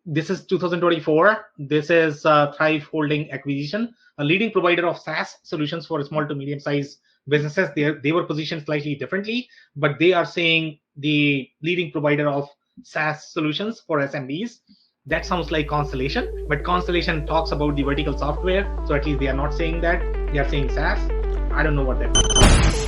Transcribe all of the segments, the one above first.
This is 2024. This is Thrive Holding acquisition, a leading provider of SaaS solutions for small to medium-sized businesses. They were positioned slightly differently, but they are saying the leading provider of SaaS solutions for SMBs. That sounds like Constellation, but Constellation talks about the vertical software. So at least they are not saying that. They are saying SaaS. I don't know what that means.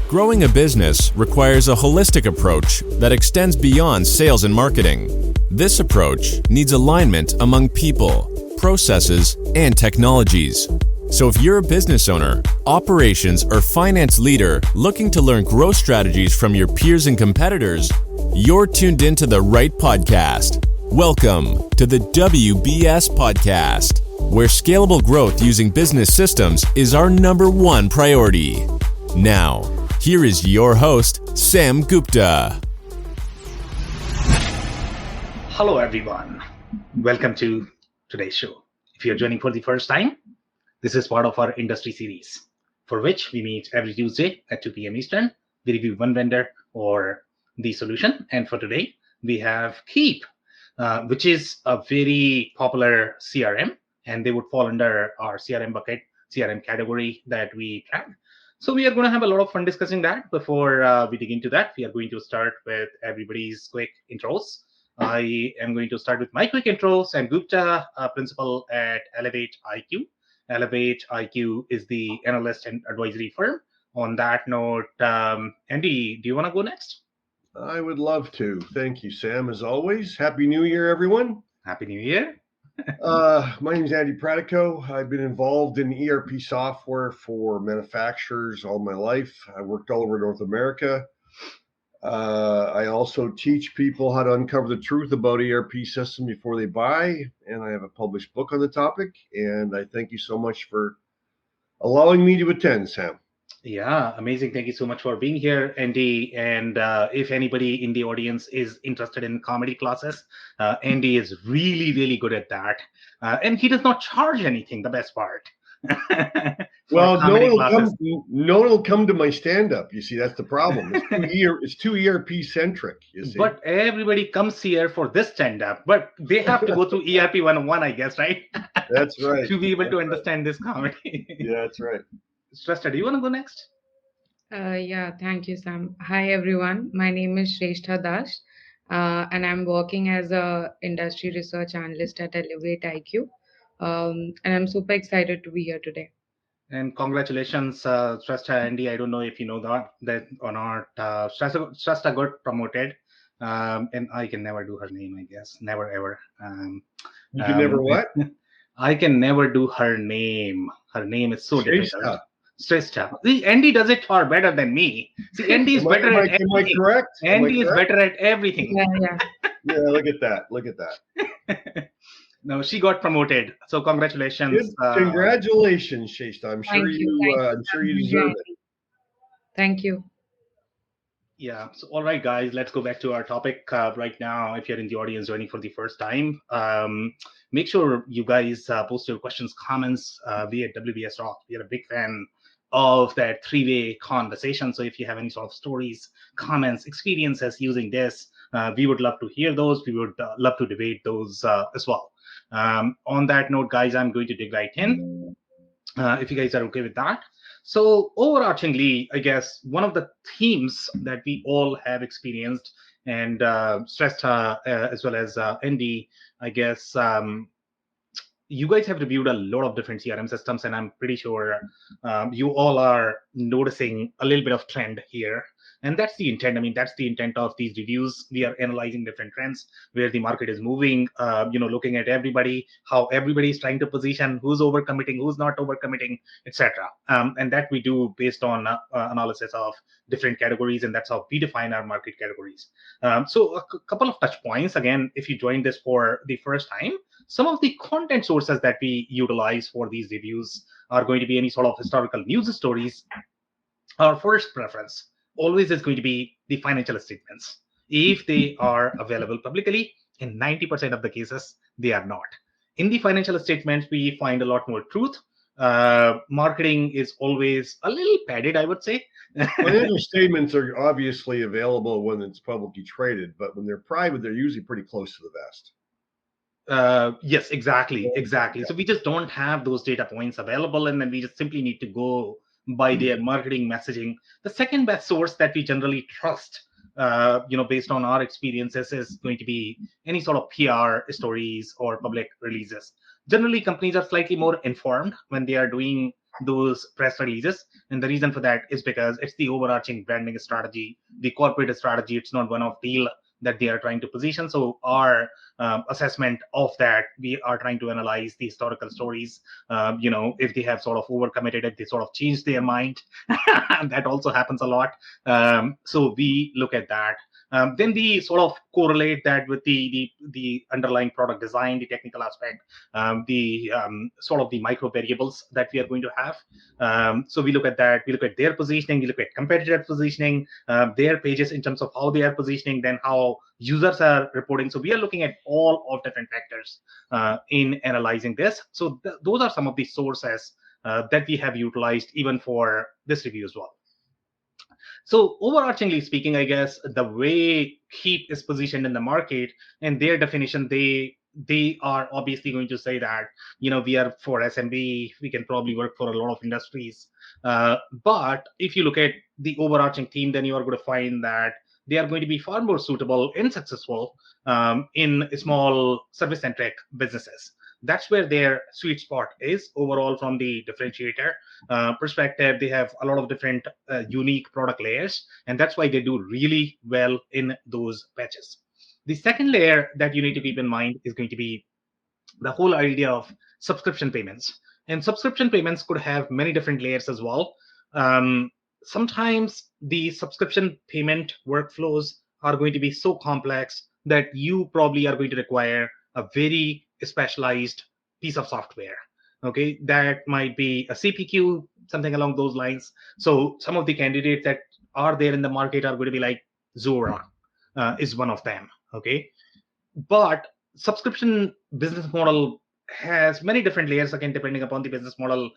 Growing a business requires a holistic approach that extends beyond sales and marketing. This approach needs alignment among people, processes, and technologies. So if you're a business owner, operations, or finance leader looking to learn growth strategies from your peers and competitors, you're tuned into the right podcast. Welcome to the WBS Podcast, where scalable growth using business systems is our #1 priority. Now, here is your host, Sam Gupta. Hello, everyone. Welcome to today's show. If you're joining for the first time, this is part of our industry series, for which we meet every Tuesday at 2 p.m. Eastern. We review one vendor or the solution. And for today, we have Keap, which is a very popular CRM, and they would fall under our CRM bucket, CRM category that we track. So we are going to have a lot of fun discussing that. Before we dig into that, we are going to start with everybody's quick intros. I am going to start with my quick intro. Sam Gupta, principal at Elevate IQ. Elevate IQ is the analyst and advisory firm. On that note, Andy, do you want to go next? I would love to. Thank you, Sam, as always. Happy New Year, everyone. Happy New Year. My name is Andy Pratico. I've been involved in ERP software for manufacturers all my life. I worked all over North America. I also teach people how to uncover the truth about ERP system before they buy, and I have a published book on the topic. And I thank you so much for allowing me to attend, Sam. Yeah, amazing. Thank you so much for being here, Andy. And if anybody in the audience is interested in comedy classes, Andy is really, really good at that. And he does not charge anything, the best part. Well, no one will come to my stand-up. You see, that's the problem. It's too ERP centric. You see, but everybody comes here for this stand-up, but they have to go through ERP 101, I guess, right? That's right. To be able to understand this comedy. Yeah, that's right. Shrestha, do you want to go next? Yeah, thank you, Sam. Hi, everyone. My name is Shrestha Das, and I'm working as a industry research analyst at Elevate IQ. And I'm super excited to be here today. And congratulations, Shrestha. Andy, I don't know if you know that or not. Shrestha got promoted, and I can never do her name, I guess. Never, ever. You can never what? I can never do her name. Her name is so difficult. Shrestha. See, Andy does it far better than me. See, Andy is better at everything. Am I correct? Andy is better at everything. Yeah. Yeah, look at that. No, she got promoted. So congratulations. Congratulations, Shrestha. I'm sure you deserve it. Thank you. Yeah. So, all right, guys, let's go back to our topic right now. If you're in the audience joining for the first time, make sure you guys post your questions, comments via WBS Rock. We are a big fan of that three-way conversation. So if you have any sort of stories, comments, experiences using this, we would love to hear those. We would love to debate those as well. On that note, guys, I'm going to dig right in, if you guys are okay with that. So overarchingly, I guess one of the themes that we all have experienced, and Shrestha as well as Andy, I guess you guys have reviewed a lot of different CRM systems, and I'm pretty sure you all are noticing a little bit of trend here. And that's the intent. I mean, that's the intent of these reviews. We are analyzing different trends, where the market is moving, looking at everybody, how everybody is trying to position, who's overcommitting, who's not overcommitting, etc. And that we do based on analysis of different categories, and that's how we define our market categories. So a couple of touch points. Again, if you joined this for the first time, some of the content sources that we utilize for these reviews are going to be any sort of historical news stories. Our first preference always is going to be the financial statements. If they are available publicly, in 90% of the cases, they are not. In the financial statements, we find a lot more truth. Marketing is always a little padded, I would say. Financial statements are obviously available when it's publicly traded, but when they're private, they're usually pretty close to the vest. Yes, exactly. So we just don't have those data points available, and then we just simply need to go by their marketing messaging. The second best source that we generally trust, based on our experiences, is going to be any sort of PR stories or public releases. Generally, companies are slightly more informed when they are doing those press releases, and the reason for that is because it's the overarching branding strategy, the corporate strategy. It's not one of deal that they are trying to position. So our assessment of that, we are trying to analyze the historical stories. If they have sort of overcommitted, if they sort of changed their mind, and that also happens a lot. So we look at that. Then we sort of correlate that with the underlying product design, the technical aspect, the sort of the micro variables that we are going to have. So we look at that. We look at their positioning. We look at competitive positioning, their pages in terms of how they are positioning, then how users are reporting. So we are looking at all of different factors in analyzing this. So those are some of the sources that we have utilized even for this review as well. So overarchingly speaking, I guess the way Keap is positioned in the market and their definition, they are obviously going to say that we are for SMB, we can probably work for a lot of industries. But if you look at the overarching theme, then you are going to find that they are going to be far more suitable and successful in small service-centric businesses. That's where their sweet spot is overall from the differentiator perspective. They have a lot of different unique product layers, and that's why they do really well in those patches. The second layer that you need to keep in mind is going to be the whole idea of subscription payments. And subscription payments could have many different layers as well. Sometimes the subscription payment workflows are going to be so complex that you probably are going to require a very specialized piece of software. Okay, that might be a CPQ, something along those lines. So some of the candidates that are there in the market are going to be like Zora is one of them. Okay, but subscription business model has many different layers, again depending upon the business model,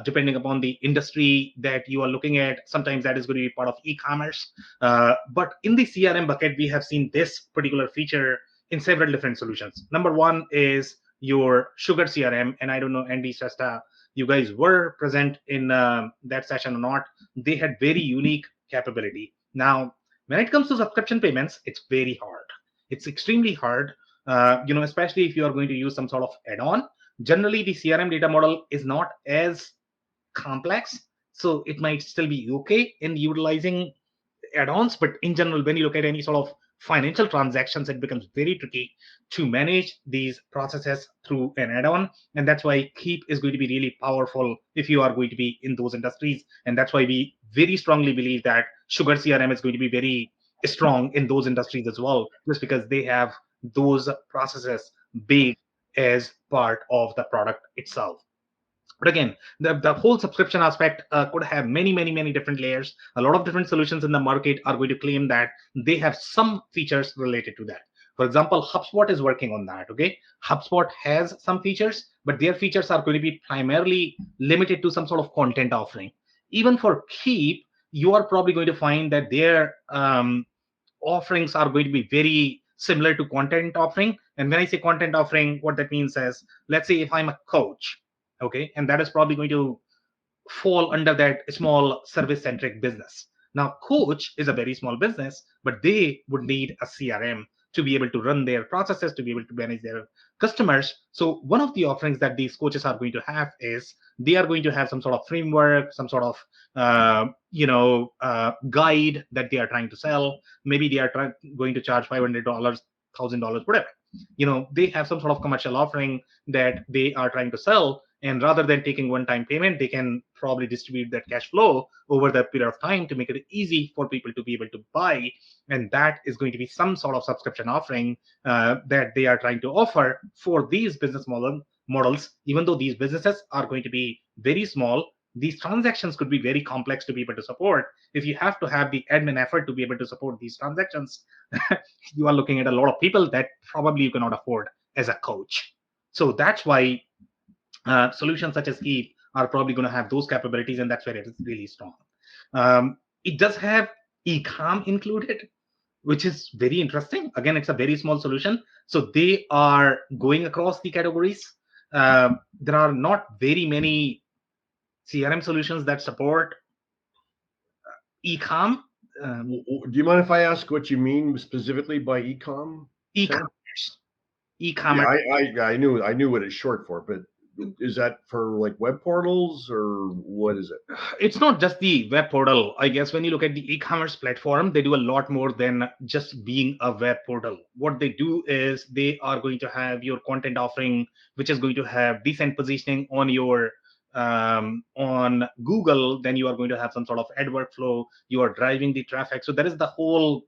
depending upon the industry that you are looking at. Sometimes that is going to be part of e-commerce, but in the CRM bucket we have seen this particular feature in several different solutions. Number one is your sugar CRM, and I don't know, Andy, Shasta, you guys were present in that session or not. They had very unique capability. Now when it comes to subscription payments, it's very hard. It's extremely hard, especially if you are going to use some sort of add-on. Generally, the CRM data model is not as complex, so it might still be okay in utilizing add-ons. But in general, when you look at any sort of financial transactions, it becomes very tricky to manage these processes through an add-on. And that's why Keap is going to be really powerful if you are going to be in those industries. And that's why we very strongly believe that Sugar CRM is going to be very strong in those industries as well, just because they have those processes baked as part of the product itself. But again, the whole subscription aspect could have many different layers. A lot of different solutions in the market are going to claim that they have some features related to that. For example, HubSpot is working on that. Okay, HubSpot has some features, but their features are going to be primarily limited to some sort of content offering. Even for Keap, you are probably going to find that their offerings are going to be very similar to content offering. And when I say content offering, what that means is, let's say if I'm a coach, okay, and that is probably going to fall under that small service centric business. Now coach is a very small business, but they would need a CRM to be able to run their processes, to be able to manage their customers. So one of the offerings that these coaches are going to have is they are going to have some sort of framework, some sort of guide that they are trying to sell. Maybe they are going to charge $500, $1,000, whatever. They have some sort of commercial offering that they are trying to sell, and rather than taking one-time payment, they can probably distribute that cash flow over the period of time to make it easy for people to be able to buy. And that is going to be some sort of subscription offering that they are trying to offer for these business models. Even though these businesses are going to be very small, these transactions could be very complex to be able to support. If you have to have the admin effort to be able to support these transactions, you are looking at a lot of people that probably you cannot afford as a coach. So that's why solutions such as Keap are probably going to have those capabilities, and that's where it is really strong. It does have e-com included, which is very interesting. Again, it's a very small solution. So they are going across the categories. There are not very many CRM solutions that support e-com. Do you mind if I ask what you mean specifically by e-com? E-commerce. Yeah, E-commerce. I knew what it's short for, but is that for like web portals or what is it? It's not just the web portal. I guess when you look at the e-commerce platform, they do a lot more than just being a web portal. What they do is they are going to have your content offering, which is going to have decent positioning on your on Google. Then you are going to have some sort of ad workflow. You are driving the traffic. So there is the whole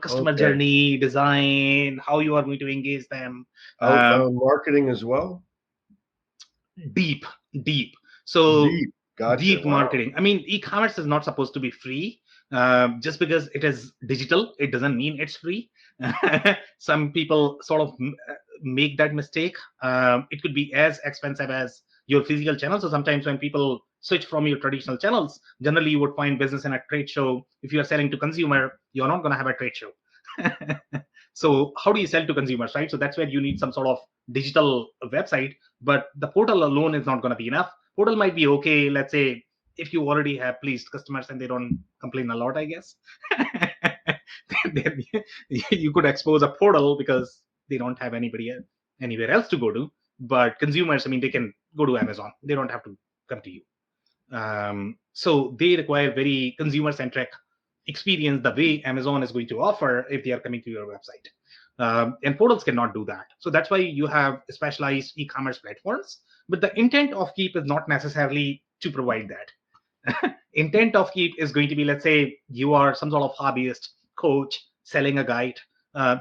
customer journey design, how you are going to engage them. Outbound marketing as well. Deep. So deep. Gotcha. Deep marketing. I mean, e-commerce is not supposed to be free. Just because it is digital, it doesn't mean it's free. Some people sort of make that mistake. It could be as expensive as your physical channel. So sometimes when people switch from your traditional channels, generally you would find business in a trade show. If you are selling to consumer, you're not going to have a trade show. So how do you sell to consumers, right? So that's where you need some sort of digital website, but the portal alone is not going to be enough. Portal might be okay, let's say, if you already have pleased customers and they don't complain a lot, I guess. Then you could expose a portal because they don't have anywhere else to go to. But consumers, I mean, they can go to Amazon. They don't have to come to you. So they require very consumer-centric experience the way Amazon is going to offer if they are coming to your website. And portals cannot do that. So that's why you have specialized e-commerce platforms. But the intent of Keap is not necessarily to provide that. Intent of Keap is going to be, let's say, you are some sort of hobbyist coach selling a guide.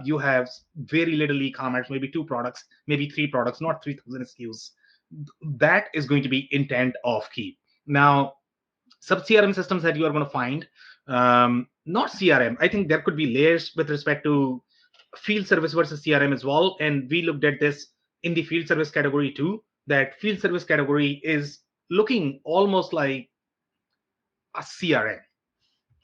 You have very little e-commerce, maybe 2 products, maybe 3 products, not 3,000 SKUs. That is going to be intent of Keap. Now, sub CRM systems that you are going to find, not CRM. I think there could be layers with respect to field service versus CRM as well. And we looked at this in the field service category too, that field service category is looking almost like a CRM.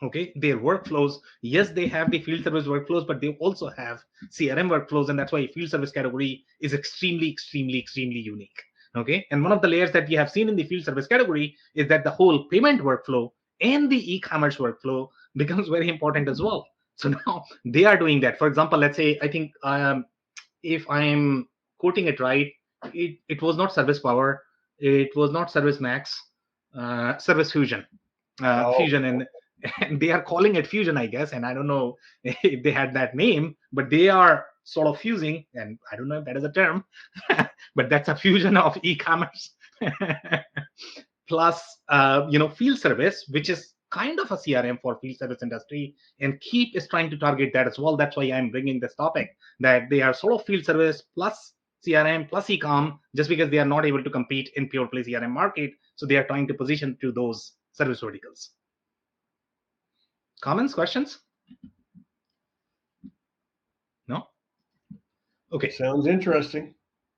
Okay, their workflows, yes, they have the field service workflows, but they also have CRM workflows. And that's why field service category is extremely unique. Okay, and one of the layers that we have seen in the field service category is that the whole payment workflow and the e-commerce workflow becomes very important as well. So now they are doing that. For example, let's say, I think if I'm quoting it right, it was not Service Power, it was not Service Max, Service Fusion. Fusion, and they are calling it Fusion, I guess. And I don't know if they had that name, but they are sort of fusing, and I don't know if that is a term, but that's a fusion of e-commerce plus field service, which is kind of a CRM for field service industry. And Keap is trying to target that as well. That's why I'm bringing this topic, that they are sort of field service plus CRM plus e-com, just because they are not able to compete in pure play CRM market. So they are trying to position to those service verticals. Comments, questions? No? Okay. Sounds interesting.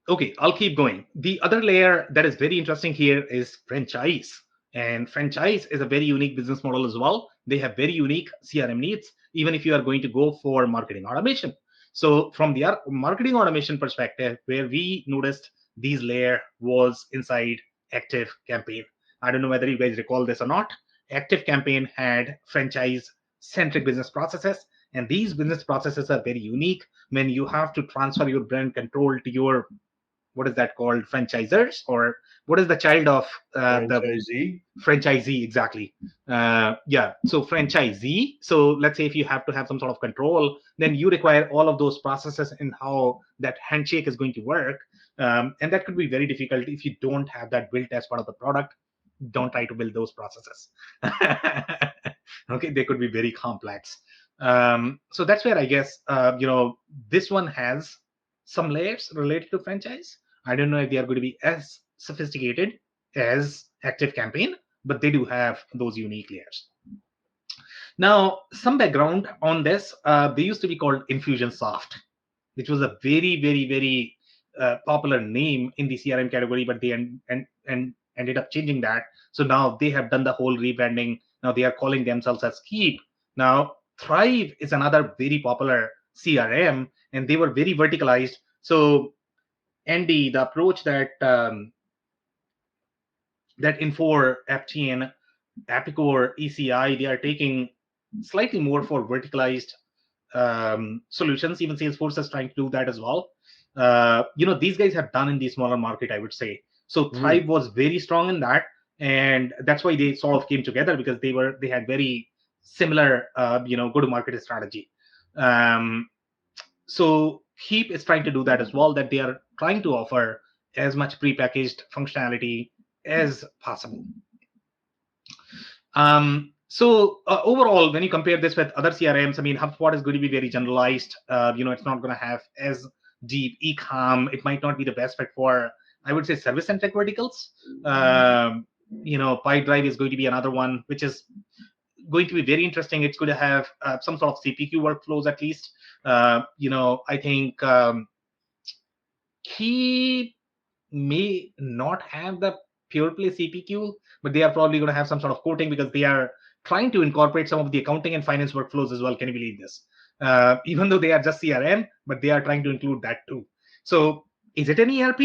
Okay, I'll keep going. The other layer that is very interesting here is franchise. And franchise is a very unique business model as well. They have very unique CRM needs, even if you are going to go for marketing automation. So from the marketing automation perspective, where we noticed these layer was inside Active Campaign. I don't know whether you guys recall this or not. Active Campaign had franchise-centric business processes. And these business processes are very unique when you have to transfer your brand control to your, what is that called, franchisers, or what is the child of franchisee? The franchisee, exactly. Yeah, so franchisee. So let's say if you have to have some sort of control, then you require all of those processes and how that handshake is going to work. And that could be very difficult if you don't have that built as part of the product. Don't try to build those processes. Okay, they could be very complex. So that's where I guess this one has some layers related to franchise. I don't know if they are going to be as sophisticated as Active Campaign, but they do have those unique layers. Now, some background on this. They used to be called Infusionsoft, which was a very popular name in the CRM category, but they ended up changing that. So now they have done the whole rebranding. Now they are calling themselves as Keap. Now, Thrive is another very popular CRM, and they were very verticalized. So Andy, the approach that Infor, FTN, Epicor, ECI, they are taking slightly more for verticalized solutions. Even Salesforce is trying to do that as well. These guys have done in the smaller market, I would say. So Thrive was very strong in that, and that's why they sort of came together, because they had very similar go-to-market strategy. So Keap is trying to do that as well, that they are trying to offer as much prepackaged functionality as possible. Overall, when you compare this with other CRMs, I mean, HubSpot is going to be very generalized. It's not going to have as deep e-com. It might not be the best fit for, I would say, service-centric verticals. PipeDrive is going to be another one, which is going to be very interesting. It's going to have some sort of CPQ workflows at least. I think Keap may not have the pure play CPQ, but they are probably going to have some sort of quoting, because they are trying to incorporate some of the accounting and finance workflows as well. Can you believe this? Even though they are just CRM, but they are trying to include that too. So is it an ERP?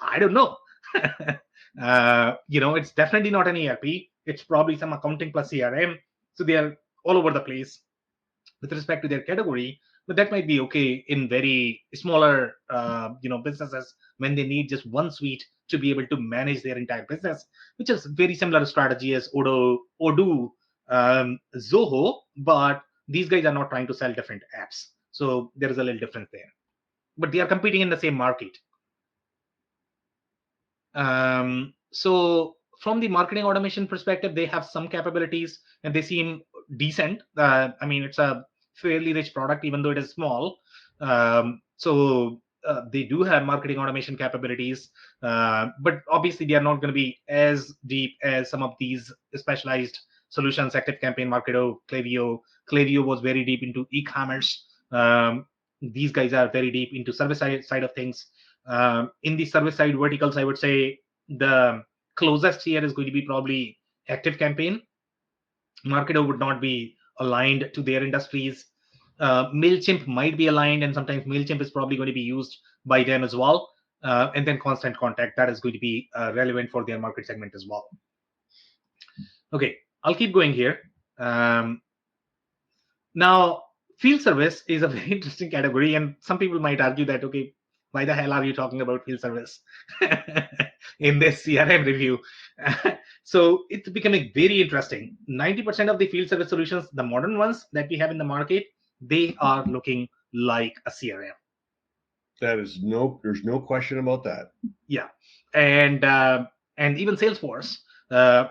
I don't know. It's definitely not an ERP. It's probably some accounting plus CRM. So they are all over the place with respect to their category, but that might be okay in very smaller businesses, when they need just one suite to be able to manage their entire business, which is very similar strategy as Odoo, Zoho, but these guys are not trying to sell different apps. So there is a little difference there, but they are competing in the same market. So from the marketing automation perspective, they have some capabilities and they seem decent. I mean, it's a fairly rich product, even though it is small. They do have marketing automation capabilities, but obviously they are not going to be as deep as some of these specialized solutions. ActiveCampaign, Marketo, Klaviyo. Klaviyo was very deep into e-commerce. These guys are very deep into service side of things. In the service side verticals, I would say the closest here is going to be probably ActiveCampaign. Marketo would not be aligned to their industries. MailChimp might be aligned, and sometimes MailChimp is probably going to be used by them as well. And then Constant Contact, that is going to be relevant for their market segment as well. Okay, I'll keep going here. Now, field service is a very interesting category, and some people might argue that, okay, why the hell are you talking about field service in this CRM review? So it's becoming very interesting. 90% of the field service solutions, the modern ones that we have in the market, they are looking like a CRM. There's no question about that. Yeah, and even Salesforce,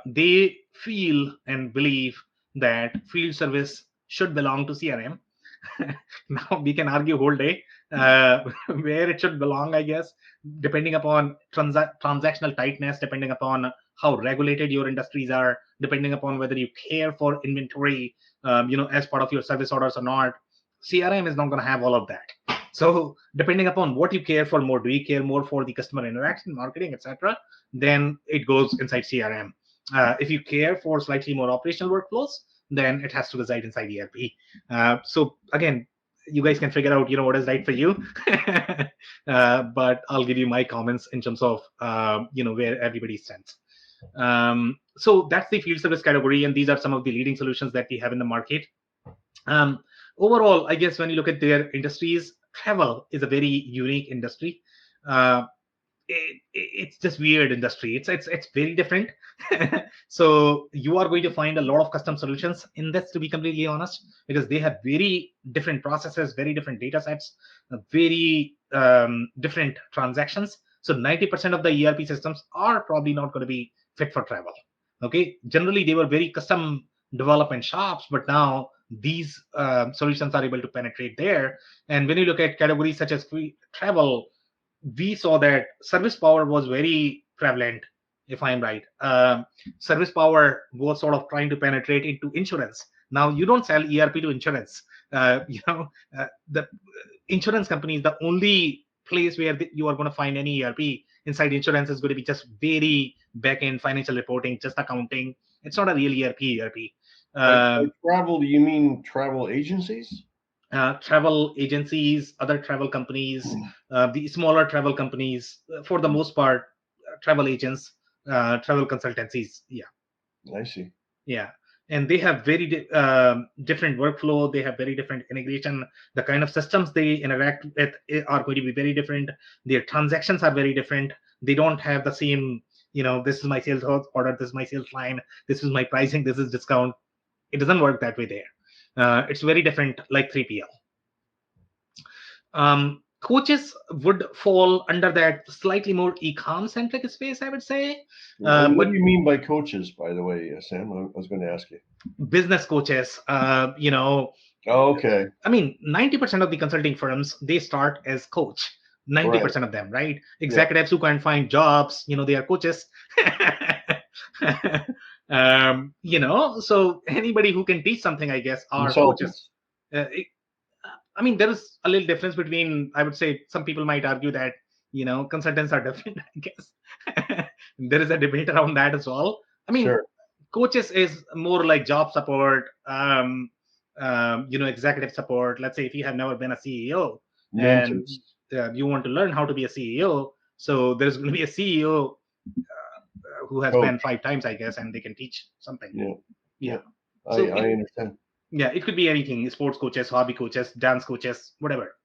they feel and believe that field service should belong to CRM. Now we can argue whole day where it should belong, I guess, depending upon transactional tightness, depending upon how regulated your industries are, depending upon whether you care for inventory, as part of your service orders or not. CRM is not going to have all of that. So depending upon what you care for more, do you care more for the customer interaction, marketing, etc., then it goes inside CRM. If you care for slightly more operational workflows, then it has to reside inside ERP. So again, you guys can figure out, what is right for you. But I'll give you my comments in terms of, where everybody stands. So that's the field service category, and these are some of the leading solutions that we have in the market. Overall, I guess when you look at their industries, travel is a very unique industry. It's just weird industry. It's very different. So you are going to find a lot of custom solutions in this, to be completely honest, because they have very different processes, very different data sets, very different transactions. So 90% of the ERP systems are probably not going to be fit for travel. Okay, generally they were very custom development shops, but now these solutions are able to penetrate there. And when you look at categories such as travel, we saw that service power was very prevalent, if I'm right. Service power was sort of trying to penetrate into insurance. Now you don't sell ERP to insurance. The insurance companies, the only place where you are going to find any ERP inside insurance is going to be just very back-end financial reporting, just accounting. It's not a real ERP. By travel, do you mean travel agencies? Travel agencies, other travel companies, the smaller travel companies, for the most part, travel agents, travel consultancies. Yeah, I see. yeah. And they have very different workflow. They have very different integration. The kind of systems they interact with are going to be very different. Their transactions are very different. They don't have the same, this is my sales order, this is my sales line, this is my pricing, this is discount. It doesn't work that way there. It's very different, like 3PL. Coaches would fall under that slightly more e-com centric space, I would say. And what But do you mean by coaches, by the way, Sam? I was going to ask you. business coaches, Oh, okay. I mean, 90% of the consulting firms, they start as coach. 90% of them, right? Executives who can't find jobs, they are coaches. So anybody who can teach something, I guess, are coaches. I mean, there is a little difference between, I would say, some people might argue that, consultants are different, I guess. There is a debate around that as well. I mean, coaches is more like job support, executive support. Let's say if you have never been a CEO and you want to learn how to be a CEO, so there's going to be a CEO who has been 5 times, I guess, and they can teach something. Yeah. So I understand. Yeah, it could be anything: sports coaches, hobby coaches, dance coaches, whatever.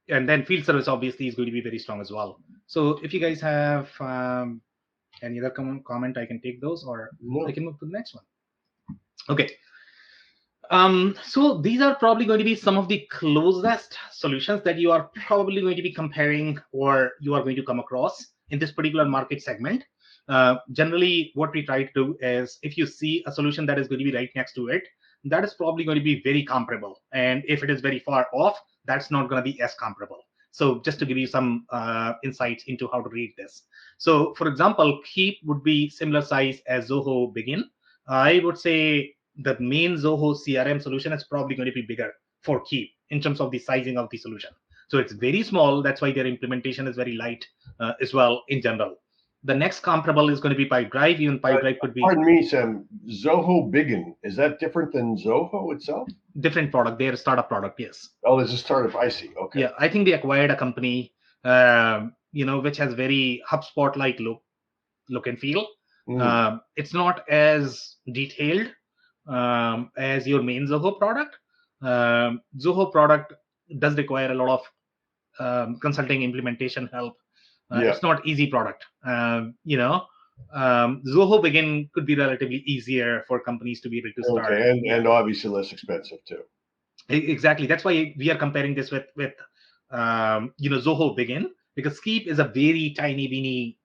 And then field service obviously is going to be very strong as well. So if you guys have any other comment, I can take those, or I can move to the next one. Okay. So these are probably going to be some of the closest solutions that you are probably going to be comparing, or you are going to come across in this particular market segment. Generally, what we try to do is, if you see a solution that is going to be right next to it, that is probably going to be very comparable. And if it is very far off, that's not going to be as comparable. So just to give you some insights into how to read this. So for example, Keap would be similar size as Zoho Begin. I would say the main Zoho CRM solution is probably going to be bigger for Keap in terms of the sizing of the solution. So it's very small. That's why their implementation is very light as well in general. The next comparable is going to be Pipedrive. Even Pipedrive could be. Pardon me, Sam. Zoho Begin, is that different than Zoho itself? Different product. They're a startup product, yes. Oh, there's a startup. I see. Okay. Yeah, I think they acquired a company, which has very HubSpot-like look and feel. It's not as detailed as your main Zoho product. Zoho product does require a lot of consulting implementation help. It's not easy product. Zoho Begin could be relatively easier for companies to be able to start. Okay, and obviously less expensive too. Exactly. That's why we are comparing this with Zoho Begin, because Keap is a very tiny, weeny,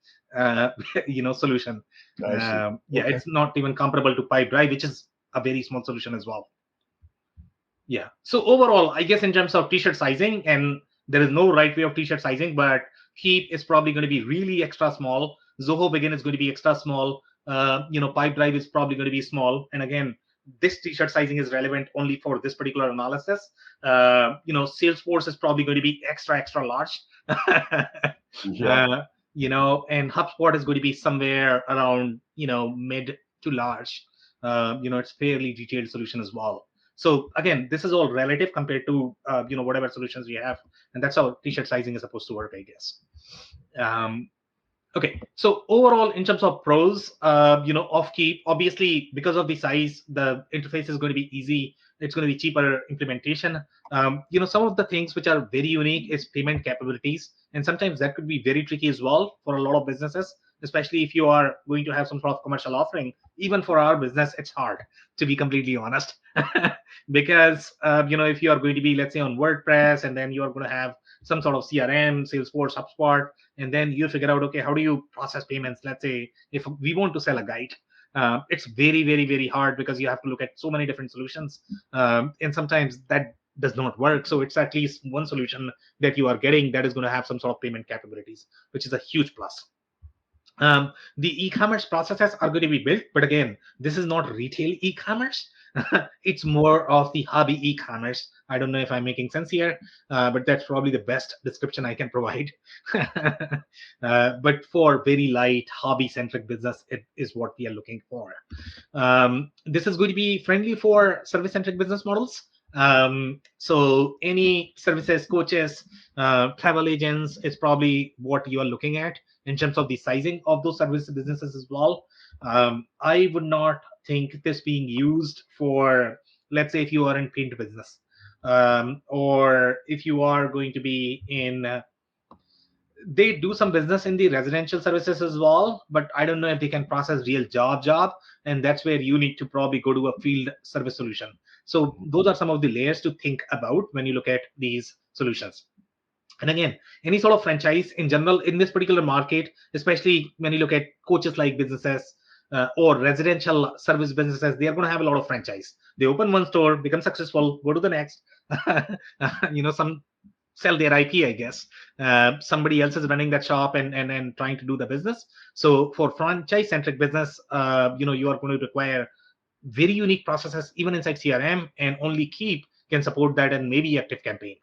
solution. It's not even comparable to Pipedrive, which is a very small solution as well. Yeah. So overall, I guess in terms of t-shirt sizing, and there is no right way of t-shirt sizing, but Keap is probably going to be really extra small. Zoho Begin is going to be extra small. Pipedrive is probably going to be small. And again, this t-shirt sizing is relevant only for this particular analysis. Salesforce is probably going to be extra large. And HubSpot is going to be somewhere around, mid to large. It's fairly detailed solution as well. So again, this is all relative compared to whatever solutions we have, and that's how t-shirt sizing is supposed to work, I guess. Okay, so overall, in terms of pros, of Keap, obviously because of the size, the interface is going to be easy. It's going to be cheaper implementation. Some of the things which are very unique is payment capabilities, and sometimes that could be very tricky as well for a lot of businesses, especially if you are going to have some sort of commercial offering. Even for our business, it's hard, to be completely honest, because if you are going to be, let's say, on WordPress, and then you are going to have some sort of CRM, Salesforce, HubSpot, and then you figure out, okay, how do you process payments? Let's say if we want to sell a guide, it's very, very, very hard because you have to look at so many different solutions, and sometimes that does not work. So it's at least one solution that you are getting that is going to have some sort of payment capabilities, which is a huge plus. The e-commerce processes are going to be built, but again, this is not retail e-commerce. It's more of the hobby e-commerce. I don't know if I'm making sense here, but that's probably the best description I can provide. But for very light hobby-centric business, it is what we are looking for. This is going to be friendly for service-centric business models. So any services, coaches, travel agents is probably what you are looking at in terms of the sizing of those service businesses as well. I would not think this being used for, let's say, if you are in paint business, or if you are going to be in they do some business in the residential services as well, but I don't know if they can process real job, and that's where you need to probably go to a field service solution. So those are some of the layers to think about when you look at these solutions. And again, any sort of franchise in general in this particular market, especially when you look at coaches like businesses, or residential service businesses, they are going to have a lot of franchise. They open one store, become successful, go to the next. Some sell their IP, I guess. Somebody else is running that shop and trying to do the business. So for franchise-centric business, you are going to require very unique processes, even inside CRM, and only Keap can support that, and maybe ActiveCampaign.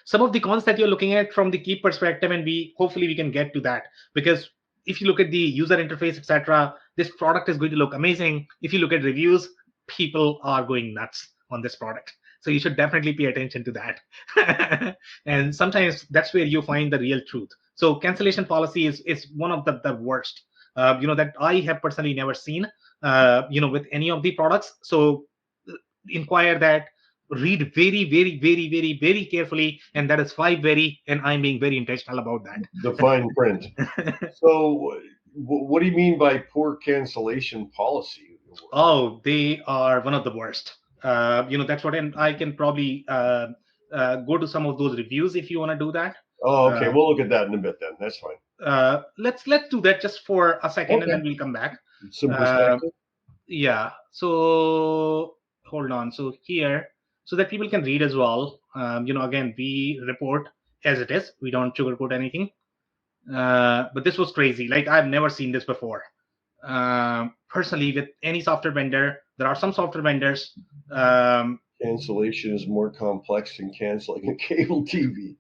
Some of the cons that you're looking at from the Keap perspective, and hopefully we can get to that, because if you look at the user interface, etc., this product is going to look amazing. If you look at reviews, people are going nuts on this product. So you should definitely pay attention to that. And sometimes that's where you find the real truth. So cancellation policy is one of the worst, that I have personally never seen, with any of the products. So inquire that, read very, very, very, very, very carefully, and that is 5 very, and I'm being very intentional about that. The fine print. So what do you mean by poor cancellation policy? Oh, they are one of the worst. That's what, and I can probably go to some of those reviews if you want to do that. Oh, okay. We'll look at that in a bit then. That's fine. Let's do that just for a second, okay, and then we'll come back. Some perspective. Yeah. So hold on. So here, so that people can read as well. Again, we report as it is. We don't sugarcoat anything. But this was crazy. Like, I've never seen this before. Personally, with any software vendor, there are some software vendors. Cancellation is more complex than canceling a cable TV.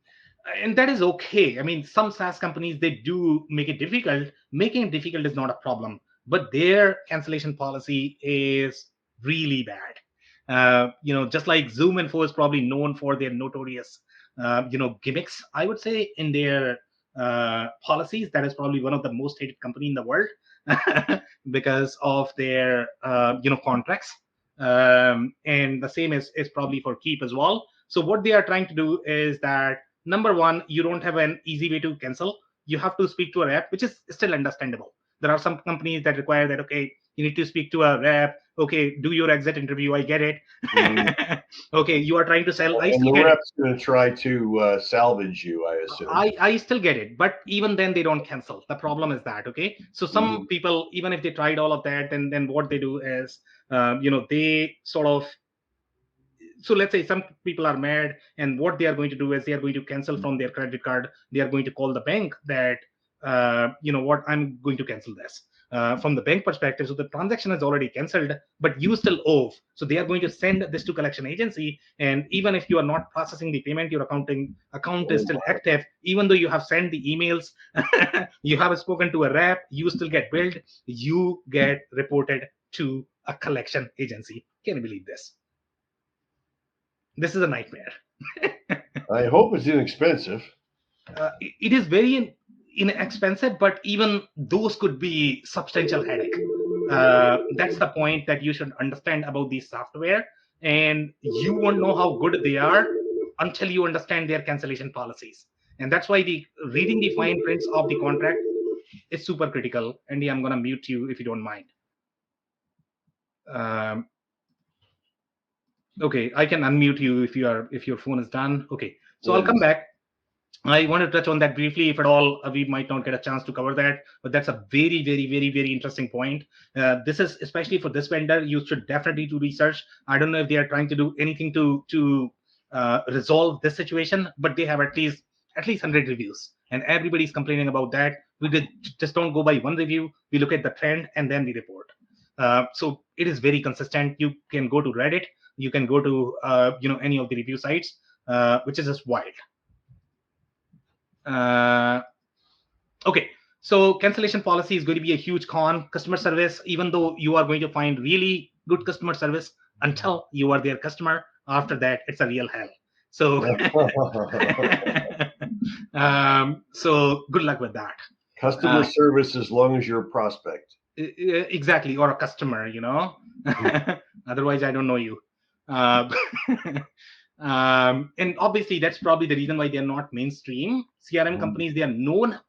And that is okay. I mean, some SaaS companies, they do make it difficult. Making it difficult is not a problem, but their cancellation policy is really bad. Just like Zoom Info is probably known for their notorious, gimmicks, I would say, in their policies. That is probably one of the most hated company in the world because of their, contracts. And the same is probably for Keap as well. So what they are trying to do is that, number one, you don't have an easy way to cancel. You have to speak to a rep, which is still understandable. There are some companies that require that, okay, you need to speak to a rep. Okay, do your exit interview. I get it. Okay, you are trying to sell. And the rep's going to try to salvage you, I assume. I still get it. But even then, they don't cancel. The problem is that, okay? So some people, even if they tried all of that, then what they do is, they sort of, so let's say some people are mad, and what they are going to do is they are going to cancel from their credit card. They are going to call the bank that, what, I'm going to cancel this. From the bank perspective, so the transaction is already canceled, but you still owe. So they are going to send this to collection agency, and even if you are not processing the payment, your account is still active. Even though you have sent the emails, you have spoken to a rep, you still get billed. You get reported to a collection agency. Can you believe this? This is a nightmare. I hope it's inexpensive. It is very inexpensive, but even those could be substantial headache. That's the point that you should understand about these software, and you won't know how good they are until you understand their cancellation policies. And that's why the reading the fine prints of the contract is super critical. Andy, I'm going to mute you if you don't mind. Okay, I can unmute you if your phone is done. Okay, so I'll come back. I want to touch on that briefly. If at all, we might not get a chance to cover that, but that's a very, very, very, very interesting point. This is especially for this vendor. You should definitely do research. I don't know if they are trying to do anything to resolve this situation, but they have at least 100 reviews, and everybody's complaining about that. We just don't go by one review. We look at the trend and then we report. So it is very consistent. You can go to Reddit, you can go to any of the review sites, which is just wild. Okay, so cancellation policy is going to be a huge con. Customer service, even though you are going to find really good customer service until you are their customer, after that it's a real hell. So so good luck with that. Customer service as long as you're a prospect. Exactly, or a customer, Otherwise I don't know you. And obviously that's probably the reason why they're not mainstream. CRM companies, they are known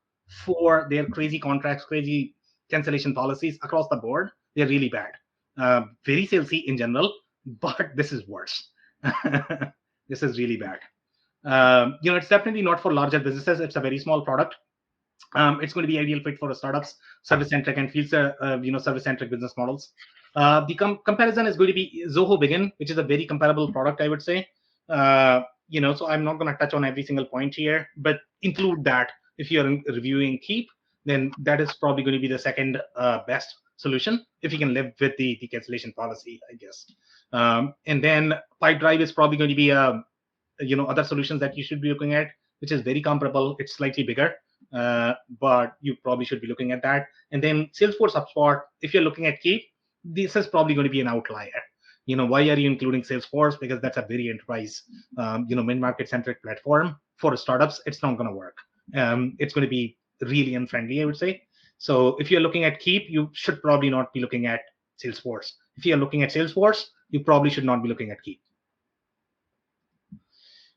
for their crazy contracts, crazy cancellation policies across the board. They're really bad. Very salesy in general, but this is worse. This is really bad. It's definitely not for larger businesses. It's a very small product. It's going to be ideal fit for startups, service-centric and field service-centric business models. The comparison is going to be Zoho Begin, which is a very comparable product, I would say. So I'm not going to touch on every single point here, but include that. If you're reviewing Keap, then that is probably going to be the second best solution if you can live with the cancellation policy, I guess. And then Pipedrive is probably going to be other solutions that you should be looking at, which is very comparable. It's slightly bigger, but you probably should be looking at that. And then Salesforce HubSpot, if you're looking at Keap, this is probably going to be an outlier. Why are you including Salesforce? Because that's a very enterprise, mid-market centric platform. For startups, it's not going to work. It's going to be really unfriendly, I would say. So if you're looking at Keap, you should probably not be looking at Salesforce. If you're looking at Salesforce, you probably should not be looking at Keap.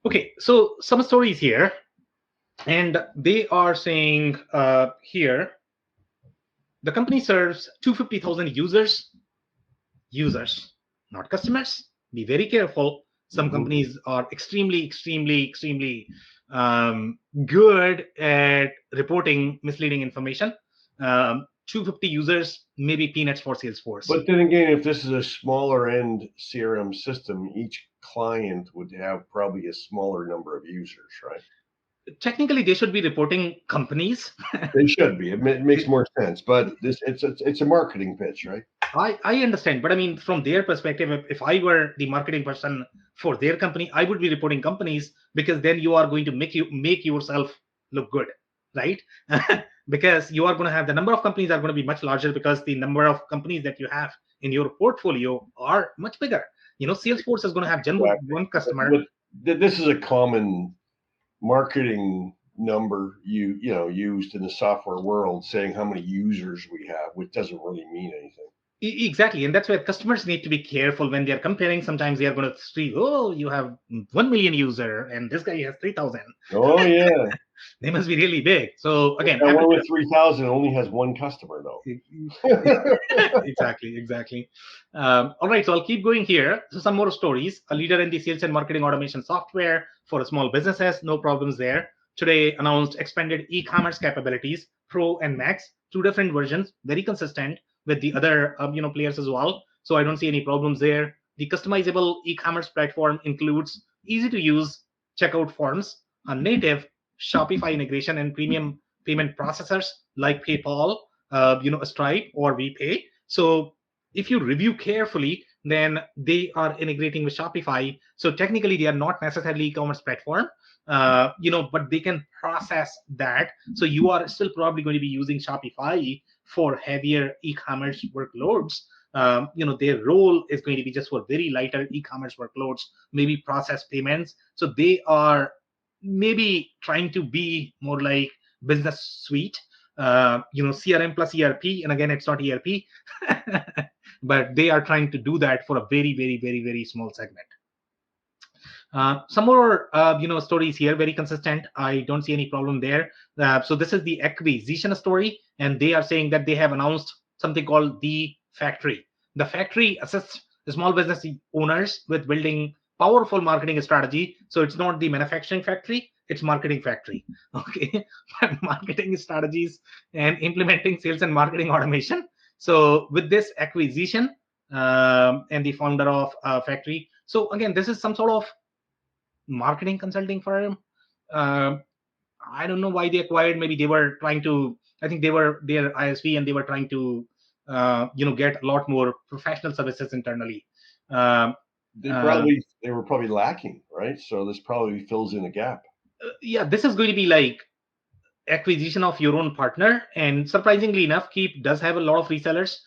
Okay, so some stories here, and they are saying here, the company serves 250,000 users, not customers. Be very careful. Some companies are extremely good at reporting misleading information. 250 users, maybe peanuts for Salesforce. But then again, if this is a smaller end CRM system, each client would have probably a smaller number of users, right? Technically, they should be reporting companies. They should be. It makes more sense. But it's a marketing pitch, right? I understand, but I mean, from their perspective, if I were the marketing person for their company, I would be reporting companies, because then you are going to make yourself look good, right? Because you are going to have the number of companies are going to be much larger, because the number of companies that you have in your portfolio are much bigger. Salesforce is going to have generally one customer. But this is a common marketing number used in the software world, saying how many users we have, which doesn't really mean anything. Exactly, and that's where customers need to be careful when they're comparing. Sometimes they are going to see, oh, you have 1 million user, and this guy has 3,000. Oh yeah, they must be really big. So again, that one with 3,000 only has one customer, though. Exactly. All right, so I'll keep going here. So some more stories. A leader in the sales and marketing automation software for small businesses, no problems there. Today announced expanded e-commerce capabilities, Pro and Max, 2 different versions, very consistent with the other players as well. So I don't see any problems there. The customizable e-commerce platform includes easy to use checkout forms, a native Shopify integration, and premium payment processors like PayPal, Stripe or WePay. So if you review carefully, then they are integrating with Shopify. So technically they are not necessarily e-commerce platform, but they can process that. So you are still probably going to be using Shopify for heavier e-commerce workloads. Their role is going to be just for very lighter e-commerce workloads, maybe process payments. So they are maybe trying to be more like business suite, CRM plus ERP. And again, it's not ERP, but they are trying to do that for a very small segment. Some more, stories here, very consistent. I don't see any problem there. So this is the acquisition story, and they are saying that they have announced something called the factory. The factory assists small business owners with building powerful marketing strategy. So it's not the manufacturing factory, it's marketing factory. Okay, marketing strategies and implementing sales and marketing automation. So with this acquisition and the founder of factory. So again, this is some sort of marketing consulting firm. I don't know why they acquired. Maybe they were trying to, I think they were their ISV and they were trying to get a lot more professional services internally. Um, They were probably lacking, right? So this probably fills in a gap. yeah, this is going to be like acquisition of your own partner. And surprisingly enough, Keap does have a lot of resellers,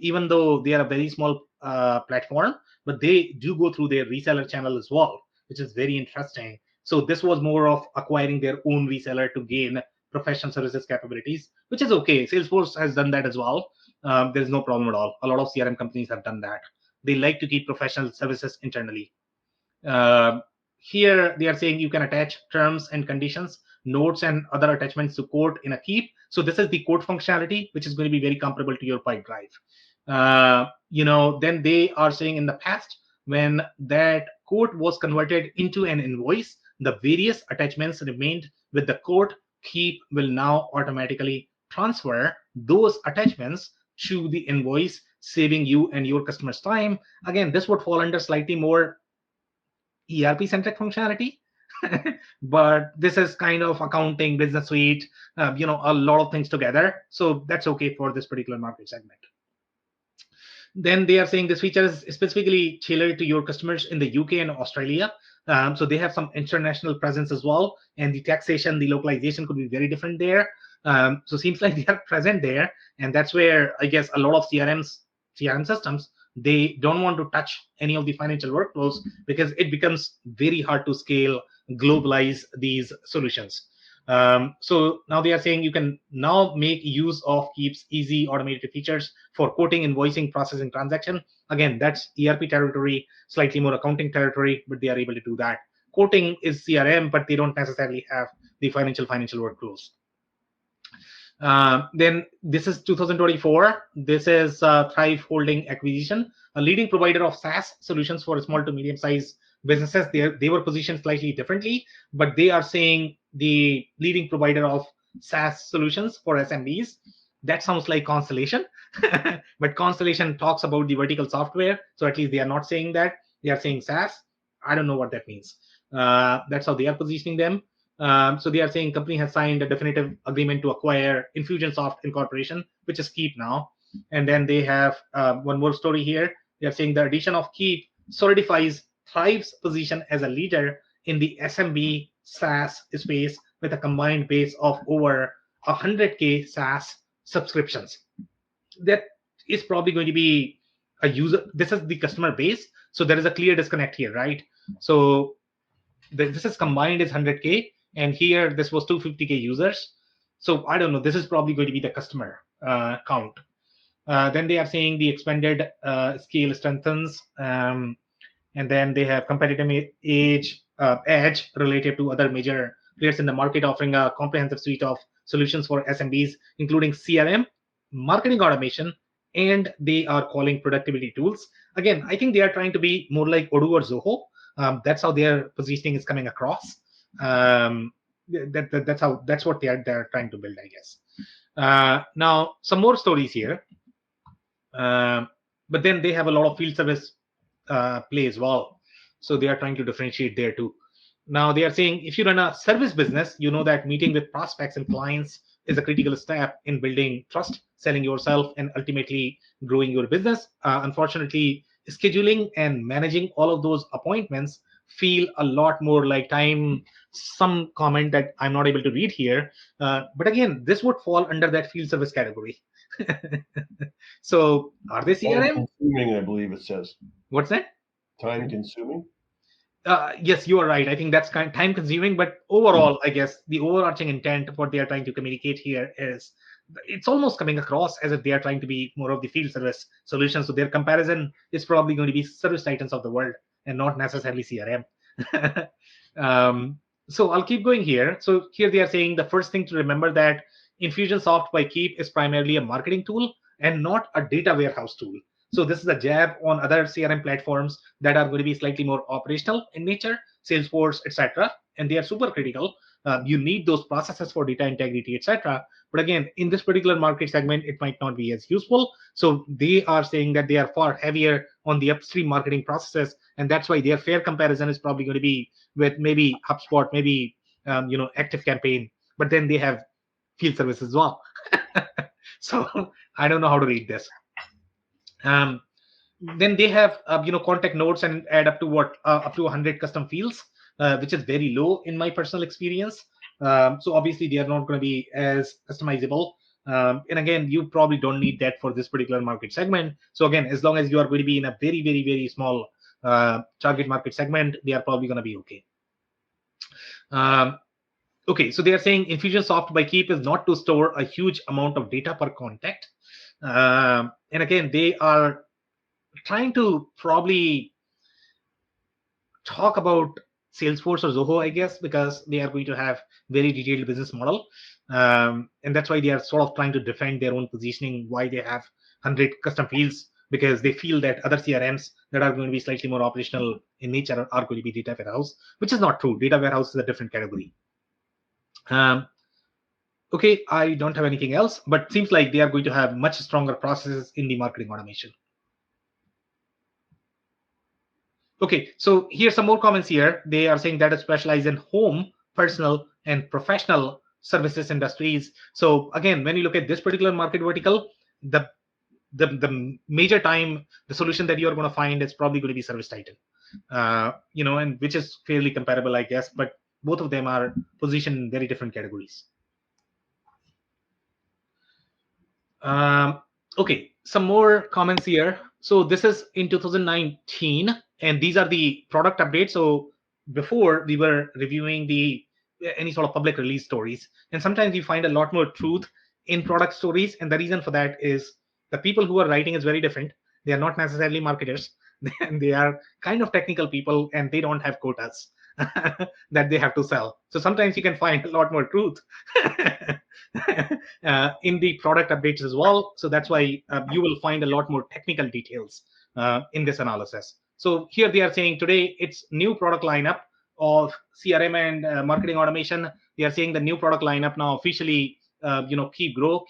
even though they are a very small platform, but they do go through their reseller channel as well, which is very interesting. So this was more of acquiring their own reseller to gain professional services capabilities, which is okay. Salesforce has done that as well. There's no problem at all. A lot of CRM companies have done that. They like to keep professional services internally. uh, Here they are saying you can attach terms and conditions, notes, and other attachments to quote in a Keap. So this is the quote functionality, which is going to be very comparable to your pipe drive. Then they are saying in the past, when that quote was converted into an invoice, the various attachments remained with the quote. Keap will now automatically transfer those attachments to the invoice, saving you and your customers time. Again, this would fall under slightly more ERP centric functionality. But this is kind of accounting, business suite, a lot of things together. So that's okay for this particular market segment. Then they are saying this feature is specifically tailored to your customers in the UK and Australia. So they have some international presence as well, and the taxation, the localization could be very different there. So seems like they are present there, and that's where I guess a lot of CRM systems, they don't want to touch any of the financial workflows because it becomes very hard to scale, globalize these solutions. So now they are saying you can now make use of Keap's easy automated features for quoting, invoicing, processing, transaction. Again, that's ERP territory, slightly more accounting territory, but they are able to do that. Quoting is CRM, but they don't necessarily have the financial workflows. Then this is 2024. This is Thrive Holding acquisition, a leading provider of SaaS solutions for small to medium-sized businesses. They were positioned slightly differently, but they are saying the leading provider of SaaS solutions for SMBs. That sounds like Constellation, but Constellation talks about the vertical software. So at least they are not saying that. They are saying SaaS. I don't know what that means. That's how they are positioning them. So they are saying company has signed a definitive agreement to acquire Infusionsoft Incorporation, which is Keap now. And then they have one more story here. They are saying the addition of Keap solidifies Thrive's position as a leader in the SMB SaaS space with a combined base of over 100K SaaS subscriptions. That is probably going to be a user. This is the customer base. So there is a clear disconnect here, right? So this is combined is 100K, and here this was 250K users. So I don't know. This is probably going to be the customer count. Then they are saying the expanded scale strengthens, and then they have competitive edge relative to other major players in the market, offering a comprehensive suite of solutions for SMBs, including CRM, marketing automation, and they are calling productivity tools. Again, I think they are trying to be more like Odoo or Zoho. That's how their positioning is coming across. That's what they're trying to build, I guess. Now some more stories here, but then they have a lot of field service play as well. So they are trying to differentiate there too. Now they are saying if you run a service business, you know that meeting with prospects and clients is a critical step in building trust, selling yourself, and ultimately growing your business. Unfortunately, scheduling and managing all of those appointments feel a lot more like time. Some comment that I'm not able to read here, but again, this would fall under that field service category. So are they CRM? Time consuming, I believe it says. What's that? Time consuming. Yes, you are right. I think that's kind of time consuming, but overall, I guess the overarching intent of what they are trying to communicate here is it's almost coming across as if they are trying to be more of the field service solution. So their comparison is probably going to be service titans of the world and not necessarily CRM. So I'll keep going here. So here they are saying the first thing to remember that Infusionsoft by Keap is primarily a marketing tool and not a data warehouse tool. So this is a jab on other CRM platforms that are going to be slightly more operational in nature, Salesforce, etc. And they are super critical. You need those processes for data integrity, etc. But again, in this particular market segment, it might not be as useful. So they are saying that they are far heavier on the upstream marketing processes, and that's why their fair comparison is probably going to be with maybe HubSpot, maybe ActiveCampaign. But then they have field service as well. So I don't know how to read this. Then they have contact notes and add up to up to 100 custom fields, which is very low in my personal experience. So obviously they are not going to be as customizable. And again, you probably don't need that for this particular market segment. So again, as long as you are going to be in a very, very, very small target market segment, they are probably going to be okay. Okay, so they are saying Infusionsoft by Keap is not to store a huge amount of data per contact. And again, they are trying to probably talk about Salesforce or Zoho, I guess, because they are going to have very detailed business model. And that's why they are sort of trying to defend their own positioning, why they have 100 custom fields, because they feel that other CRMs that are going to be slightly more operational in nature are going to be data warehouse, which is not true. Data warehouse is a different category. Okay, I don't have anything else, but seems like they are going to have much stronger processes in the marketing automation. Okay, so here's some more comments here. They are saying that it specializes in home, personal, and professional services industries. So again, when you look at this particular market vertical, the major time, the solution that you're going to find is probably going to be Service Titan, and which is fairly comparable, I guess, but both of them are positioned in very different categories. Okay, some more comments here. So this is in 2019, and these are the product updates. So before we were reviewing any sort of public release stories, and sometimes you find a lot more truth in product stories, and the reason for that is the people who are writing is very different. They are not necessarily marketers. They are kind of technical people, and they don't have quotas that they have to sell. So sometimes you can find a lot more truth in the product updates as well. So that's why you will find a lot more technical details in this analysis. So here they are saying today it's new product lineup of CRM and marketing automation. They are saying the new product lineup now officially, Keap Grow,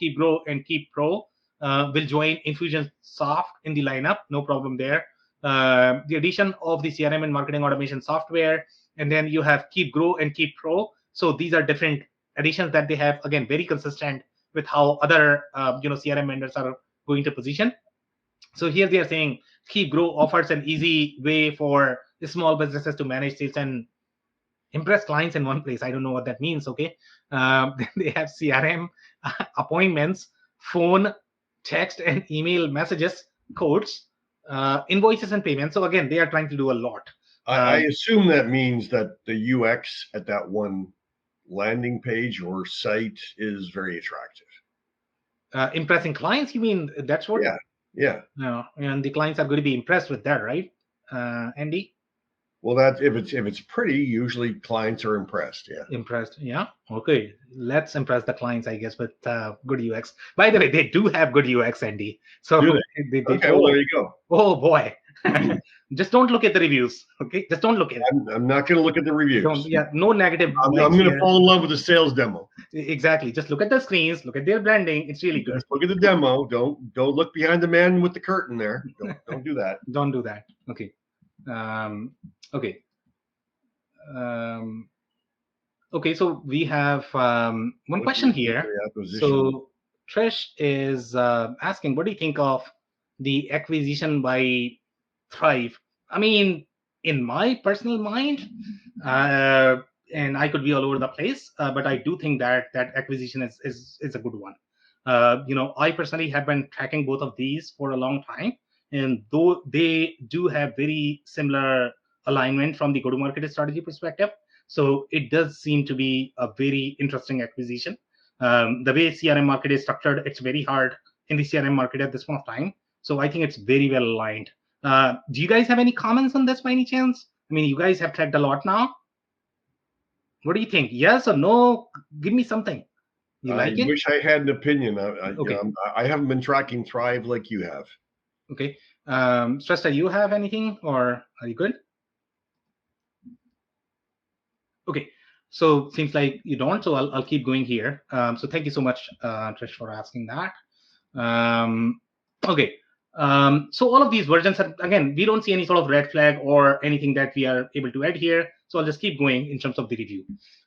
and Keap Pro will join Infusionsoft in the lineup. No problem there. The addition of the CRM and marketing automation software, and then you have Keap Grow and Keap Pro. So these are different additions that they have. Again, very consistent with how other CRM vendors are going to position. So here they are saying Keap Grow offers an easy way for small businesses to manage sales and impress clients in one place. I don't know what that means. Okay, then they have CRM, appointments, phone, text, and email messages, codes, invoices, and payments. So again, they are trying to do a lot. I assume that means that the UX at that one landing page or site is very attractive. Impressing clients, you mean? That's what? Yeah. No, and the clients are going to be impressed with that, right, Andy? Well, that if it's pretty, usually clients are impressed. Yeah. Impressed. Yeah. Okay. Let's impress the clients, I guess, with good UX. By the way, they do have good UX, Andy. So they okay. Well, there you go. Oh boy. Just don't look at the reviews. Okay. Just don't look at it. I'm not going to look at the reviews. No negative. I'm going to fall in love with the sales demo. Exactly. Just look at the screens. Look at their branding. It's really good. Just look at the demo. Don't look behind the man with the curtain there. Don't do that. Don't do that. Okay. Okay. Okay, so we have one question here. So Trish is asking, what do you think of the acquisition by Thrive? I mean, in my personal mind, and I could be all over the place, but I do think that acquisition is a good one. I personally have been tracking both of these for a long time, and though they do have very similar alignment from the go-to-market strategy perspective, so it does seem to be a very interesting acquisition. The way CRM market is structured, it's very hard in the CRM market at this point of time. So I think it's very well aligned. Do you guys have any comments on this by any chance? I mean, you guys have tracked a lot now. What do you think? Yes or no? Give me something. You like it? I wish I had an opinion. Okay. I haven't been tracking Thrive like you have. Okay. Shrestha, you have anything, or are you good? Okay. So seems like you don't. So I'll keep going here. So thank you so much, Trish, for asking that. Okay. So all of these versions are, again, we don't see any sort of red flag or anything that we are able to add here. So I'll just keep going in terms of the review.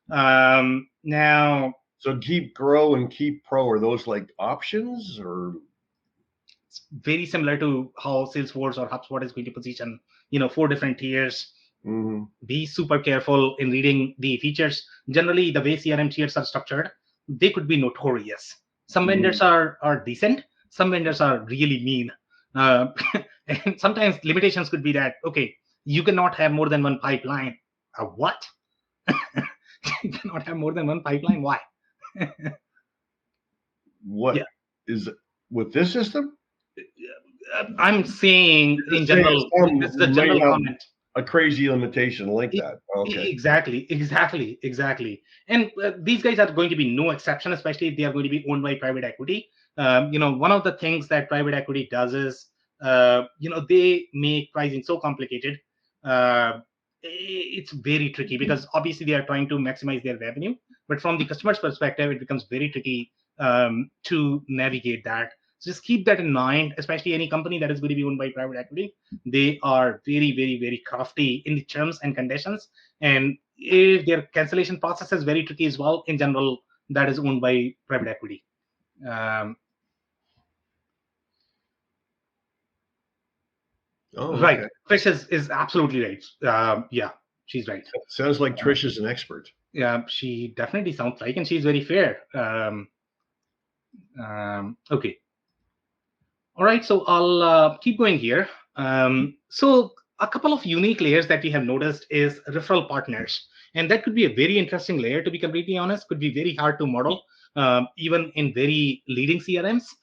Now. So Keap Grow and Keap Pro, are those like options or? It's very similar to how Salesforce or HubSpot is going to position, 4 different tiers. Be super careful in reading the features. Generally, the way CRM tiers are structured, they could be notorious. Some vendors are decent. Some vendors are really mean. And sometimes limitations could be that, okay, you cannot have more than one pipeline. What? You cannot have more than one pipeline? Why? What is with this system? I'm saying in general, this is a general comment. A crazy limitation like that. Okay. Exactly. And these guys are going to be no exception, especially if they are going to be owned by private equity. One of the things that private equity does is, they make pricing so complicated. It's very tricky because obviously they are trying to maximize their revenue, but from the customer's perspective, it becomes very tricky to navigate that. So just keep that in mind, especially any company that is going to be owned by private equity. They are very, very, very crafty in the terms and conditions. And if their cancellation process is very tricky as well, in general, that is owned by private equity. Right. Trish is absolutely right. Yeah, she's right. Sounds like Trish is an expert. Yeah, she definitely sounds like, and she's very fair. Okay. All right, so I'll keep going here. So a couple of unique layers that we have noticed is referral partners. And that could be a very interesting layer, to be completely honest, could be very hard to model, even in very leading CRMs.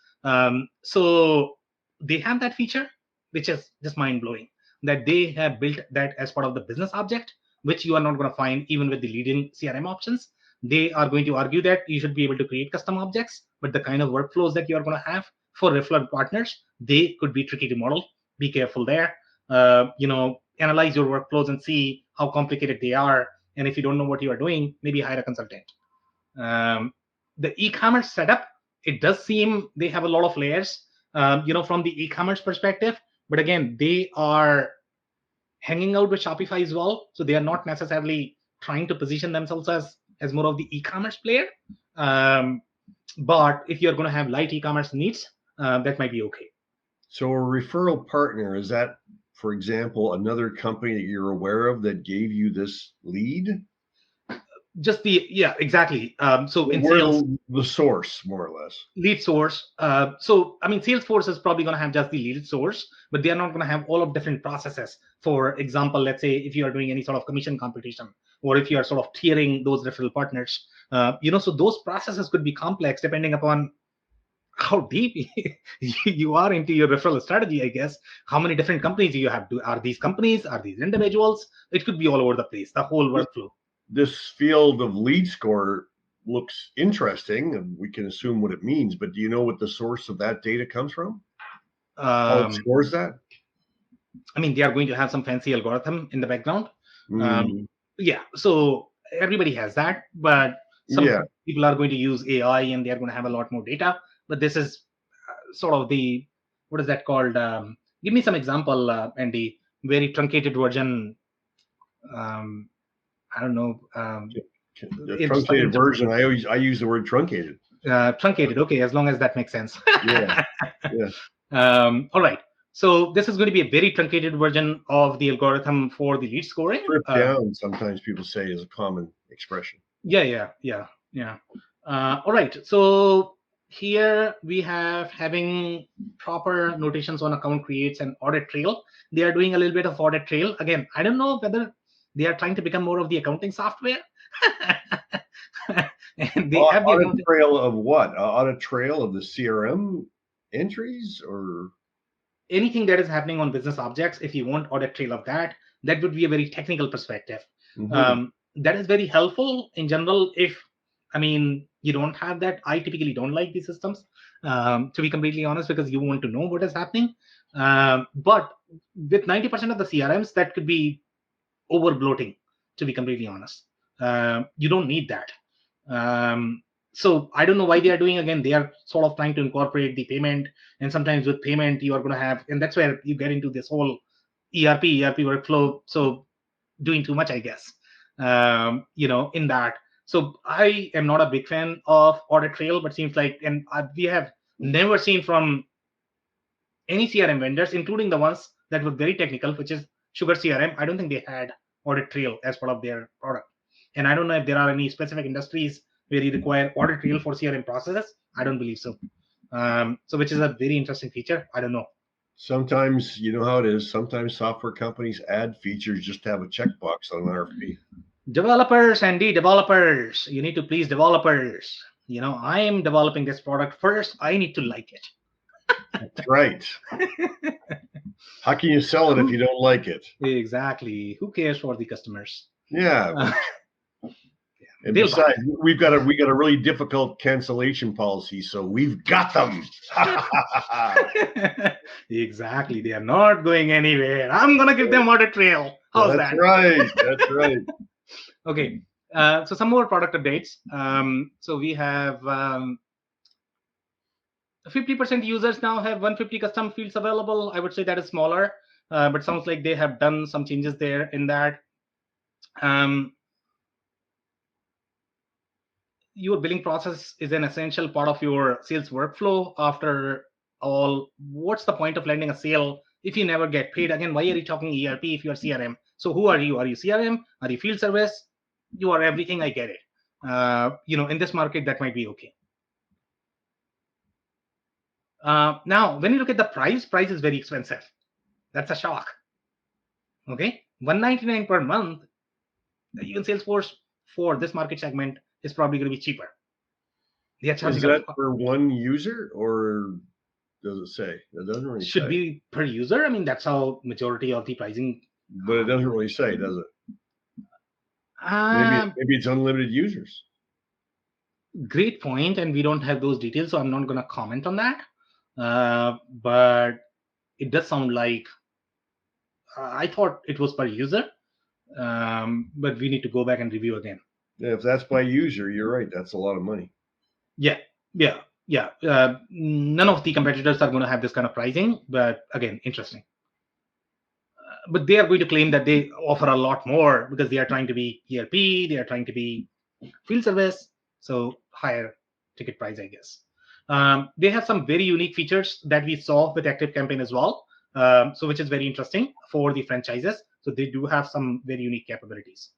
So they have that feature, which is just mind-blowing, that they have built that as part of the business object, which you are not going to find even with the leading CRM options. They are going to argue that you should be able to create custom objects, but the kind of workflows that you are going to have for referral partners, they could be tricky to model. Be careful there. Analyze your workflows and see how complicated they are. And if you don't know what you are doing, maybe hire a consultant. The e-commerce setup, it does seem they have a lot of layers, from the e-commerce perspective. But again, they are hanging out with Shopify as well. So they are not necessarily trying to position themselves as more of the e-commerce player. But if you're going to have light e-commerce needs, that might be okay. So a referral partner, is that, for example, another company that you're aware of that gave you this lead? Exactly. So in sales, the source, more or less. Lead source. Salesforce is probably going to have just the lead source, but they are not going to have all of different processes. For example, let's say if you are doing any sort of commission competition, or if you are sort of tiering those referral partners, so those processes could be complex depending upon how deep you are into your referral strategy, I guess. How many different companies you have? Are these companies? Are these individuals? It could be all over the place, the whole workflow. This field of lead score looks interesting, and we can assume what it means, but do you know what the source of that data comes from? How it scores that? I mean, they are going to have some fancy algorithm in the background. So everybody has that, but some people are going to use AI and they are going to have a lot more data. But this is sort of the, what is that called? Give me some example, Andy. Very truncated version. I don't know. The truncated version. I use the word truncated. Truncated. Okay, as long as that makes sense. Yeah. All right. So this is going to be a very truncated version of the algorithm for the lead scoring. Strip down, sometimes people say, is a common expression. Yeah. All right. So here we have having proper notations on account creates and audit trail. They are doing a little bit of audit trail. Again, I don't know whether they are trying to become more of the accounting software. And they have the audit trail of what? Audit trail of the CRM entries or anything that is happening on business objects. If you want audit trail of that, that would be a very technical perspective. That is very helpful in general. If, you don't have that, I typically don't like these systems, to be completely honest, because you want to know what is happening. But with 90% of the CRMs, that could be over bloating, to be completely honest. You don't need that. So I don't know why they are doing. Again, they are sort of trying to incorporate the payment, and sometimes with payment you are going to have, and that's where you get into this whole ERP workflow. So doing too much, I guess, in that. So I am not a big fan of audit trail, but seems like, and we have never seen from any CRM vendors, including the ones that were very technical, which is Sugar CRM. I don't think they had audit trail as part of their product. And I don't know if there are any specific industries where you require audit trail for CRM processes. I don't believe so. So which is a very interesting feature. I don't know. Sometimes, you know how it is. Sometimes software companies add features just to have a checkbox on an RFP. Developers, Andy, developers. You need to please developers. I am developing this product first. I need to like it. That's right. How can you sell it if you don't like it? Exactly. Who cares for the customers? Yeah. And besides, we got a really difficult cancellation policy, so we've got them. Exactly. They are not going anywhere. I'm gonna give them audit trail. How's That's that? right. That's right. Okay. So some more product updates. So we have 50% users now have 150 custom fields available. I would say that is smaller, but sounds like they have done some changes there in that. Your billing process is an essential part of your sales workflow. After all, what's the point of landing a sale if you never get paid? Again, why are you talking ERP if you're CRM? So who are you? Are you CRM? Are you field service? You are everything. I get it. In this market, that might be okay. Now, when you look at the price is very expensive. That's a shock. Okay, $199 per month. Even Salesforce for this market segment is probably going to be cheaper. Is that for one user, or does it say? It doesn't really say. Should be per user. I mean, that's how majority of the pricing. But it doesn't really say, does it? Maybe it's unlimited users. Great point, and we don't have those details, so I'm not going to comment on that. But it does sound like I thought it was per user, but we need to go back and review again. Yeah, if that's by user, you're right. That's a lot of money. Yeah. None of the competitors are going to have this kind of pricing, but again, interesting. But they are going to claim that they offer a lot more because they are trying to be ERP, they are trying to be field service, so higher ticket price, I guess. They have some very unique features that we saw with Active Campaign as well, so which is very interesting for the franchises. So they do have some very unique capabilities.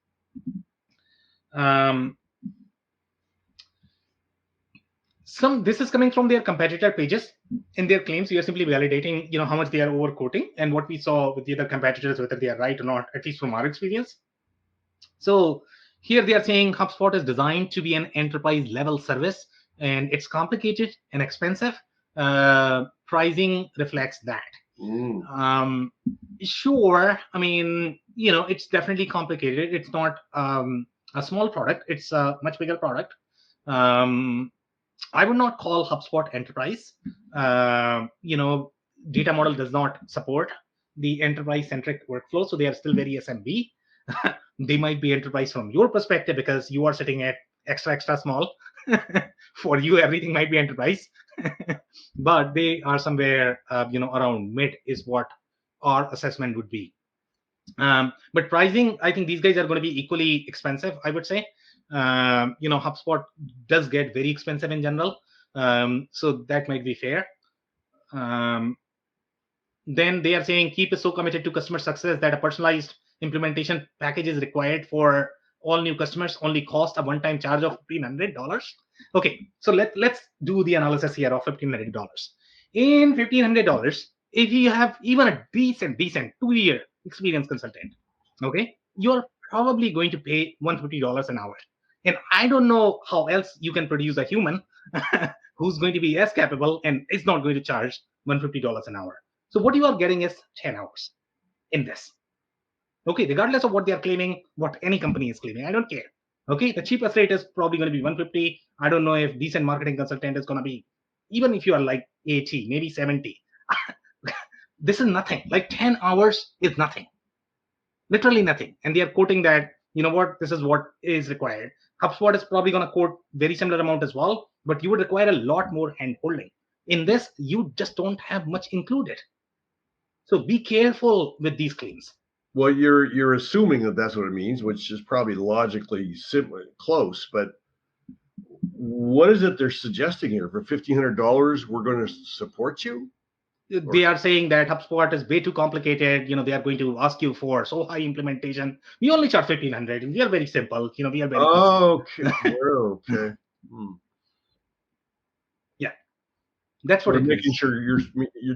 This is coming from their competitor pages. In their claims, we are simply validating, how much they are overquoting and what we saw with the other competitors, whether they are right or not, at least from our experience. So here they are saying HubSpot is designed to be an enterprise level service, and it's complicated and expensive. Pricing reflects that. Sure. I mean, it's definitely complicated. It's not a small product. It's a much bigger product. I would not call HubSpot enterprise. Data model does not support the enterprise-centric workflow, so they are still very SMB. They might be enterprise from your perspective because you are sitting at extra small. For you, everything might be enterprise, but they are somewhere around mid is what our assessment would be. But pricing, I think these guys are going to be equally expensive, I would say. HubSpot does get very expensive in general, so that might be fair. Then they are saying Keap is so committed to customer success that a personalized implementation package is required for all new customers, only cost a one-time charge of $1,500. Okay, so let's do the analysis here of $1,500. In $1,500, if you have even a decent 2-year experience consultant, okay, you're probably going to pay $150 an hour. And I don't know how else you can produce a human who's going to be as capable and is not going to charge $150 an hour. So what you are getting is 10 hours in this. Okay, regardless of what they are claiming, what any company is claiming, I don't care. Okay, the cheapest rate is probably going to be $150. I don't know if decent marketing consultant is going to be, even if you are like 80, maybe 70. This is nothing. Like 10 hours is nothing. Literally nothing. And they are quoting that, this is what is required. HubSpot is probably going to quote very similar amount as well, but you would require a lot more hand holding. In this, you just don't have much included. So be careful with these claims. Well, you're assuming that that's what it means, which is probably logically close. But what is it they're suggesting here? For $1,500, we're going to support you? They are saying that HubSpot is way too complicated. They are going to ask you for so high implementation. We only charge 1,500. We are very simple. We are very easy. Okay. Yeah, that's what they're making sure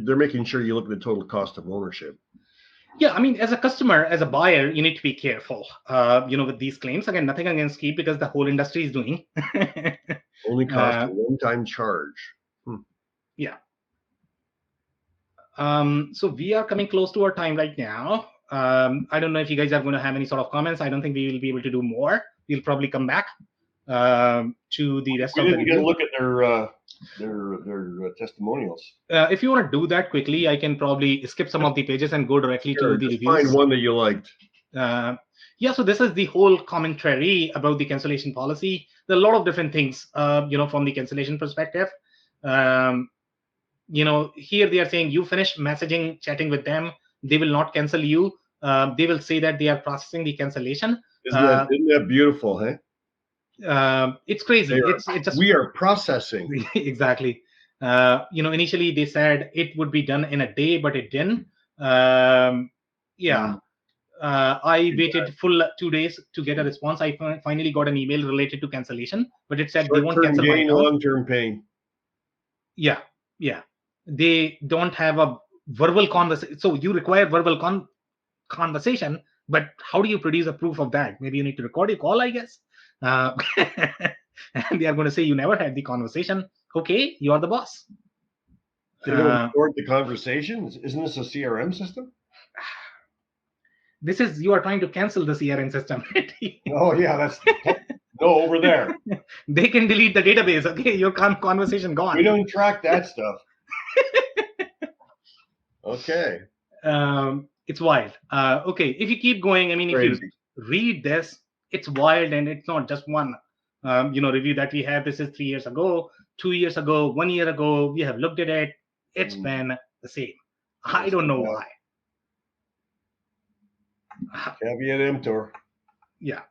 they're making sure you look at the total cost of ownership. Yeah, I mean, as a customer, as a buyer, you need to be careful. With these claims. Again, nothing against Keap because the whole industry is doing. Only cost a one-time charge. Yeah. So we are coming close to our time right now. I don't know if you guys are going to have any sort of comments. I don't think we will be able to do more. We'll probably come back to the rest of the review. We didn't look at their testimonials. If you want to do that quickly, I can probably skip some of the pages and go directly to the reviews. Find one that you liked. Yeah, so this is the whole commentary about the cancellation policy. There are a lot of different things, from the cancellation perspective. Here they are saying you finish messaging, chatting with them, they will not cancel you. They will say that they are processing the cancellation. Isn't that beautiful, hey? It's crazy. It's just we are processing. Exactly. Initially they said it would be done in a day, but it didn't. I waited full 2 days to get a response. I finally got an email related to cancellation, but it said they won't cancel my account. Long-term pain. Yeah. They don't have a verbal conversation. So you require verbal conversation, but how do you produce a proof of that? Maybe you need to record a call, I guess. And they are going to say you never had the conversation. Okay, you are the boss. They don't record the conversation? Isn't this a CRM system? You are trying to cancel the CRM system. Oh, yeah, that's no, over there. They can delete the database. Okay, your conversation gone. We don't track that stuff. Okay. It's wild. Okay, if you keep going, I mean, Crazy. If you read this, it's wild, and it's not just one, review that we have. This is 3 years ago, 2 years ago, 1 year ago. We have looked at it. It's been the same. I don't know why. Caveat emptor. Yeah,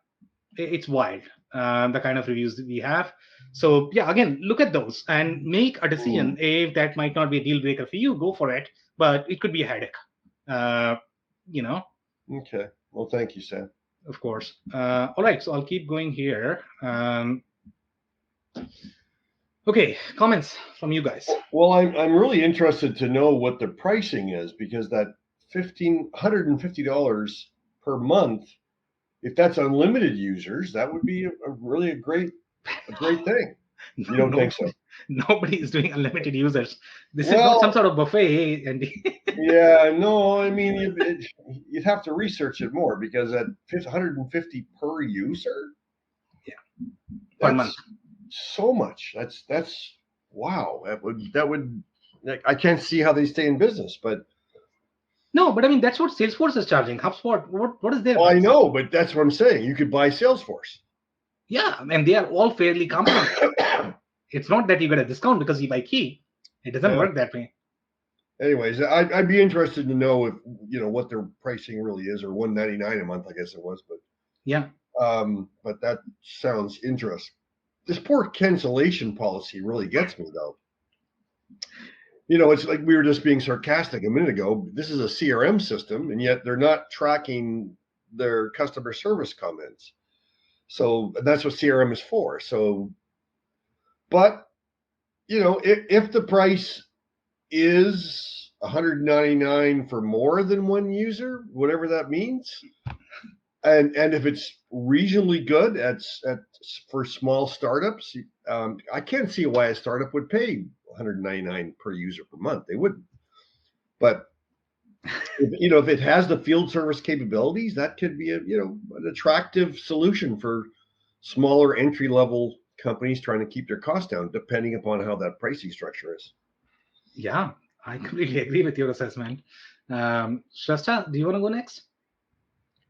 it's wild. The kind of reviews we have. So yeah, again, look at those and make a decision. If that might not be a deal breaker for you, go for it. But it could be a headache. Okay. Well, thank you, Sam. Of course. All right. So I'll keep going here. Okay. Comments from you guys. Well, I'm really interested to know what the pricing is, because that $150 per month, if that's unlimited users, that would be a great thing. You don't think so? Nobody is doing unlimited users. This is not some sort of buffet, Andy. Yeah, no, I mean, you'd have to research it more, because at $150 per user, per month, so much. That's wow. That would I can't see how they stay in business, but. No, but I mean, that's what Salesforce is charging. HubSpot, what is their? Well, I know, but that's what I'm saying. You could buy Salesforce. Yeah, and they are all fairly comparable. It's not that you get a discount because you buy Keap. It doesn't work that way. Anyways, I'd be interested to know if what their pricing really is, or $199 a month, I guess it was, but yeah. But that sounds interesting. This poor cancellation policy really gets me, though. It's like we were just being sarcastic a minute ago. This is a CRM system, and yet they're not tracking their customer service comments. So that's what CRM is for. So, but, if the price is $199 for more than one user, whatever that means, and if it's reasonably good for small startups, I can't see why a startup would pay $199 per user per month. They wouldn't. But if it has the field service capabilities, that could be an attractive solution for smaller entry level companies trying to keep their costs down, depending upon how that pricing structure is. Yeah, I completely agree with your assessment. Shasta, do you want to go next?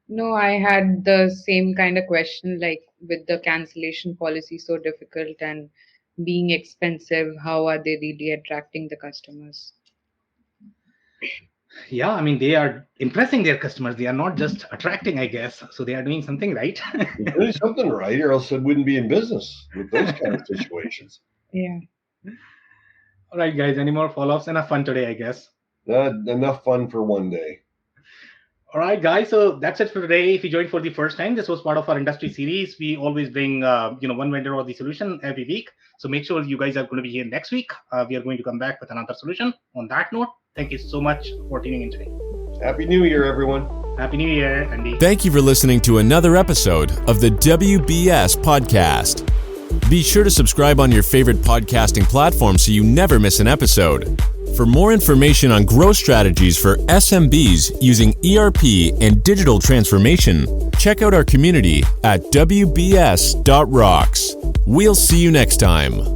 No, I had the same kind of question, like with the cancellation policy so difficult and being expensive, how are they really attracting the customers? Yeah, I mean, they are impressing their customers. They are not just attracting, I guess. So they are doing something right. You're doing something right, or else it wouldn't be in business with those kind of situations. Yeah. All right, guys, any more follow-ups? Enough fun today, I guess. Enough fun for one day. All right, guys. So that's it for today. If you joined for the first time, this was part of our industry series. We always bring, one vendor or the solution every week. So make sure you guys are going to be here next week. We are going to come back with another solution. On that note, thank you so much for tuning in today. Happy New Year, everyone. Happy New Year, Andy. Thank you for listening to another episode of the WBS Podcast. Be sure to subscribe on your favorite podcasting platform so you never miss an episode. For more information on growth strategies for SMBs using ERP and digital transformation, check out our community at WBS.rocks. We'll see you next time.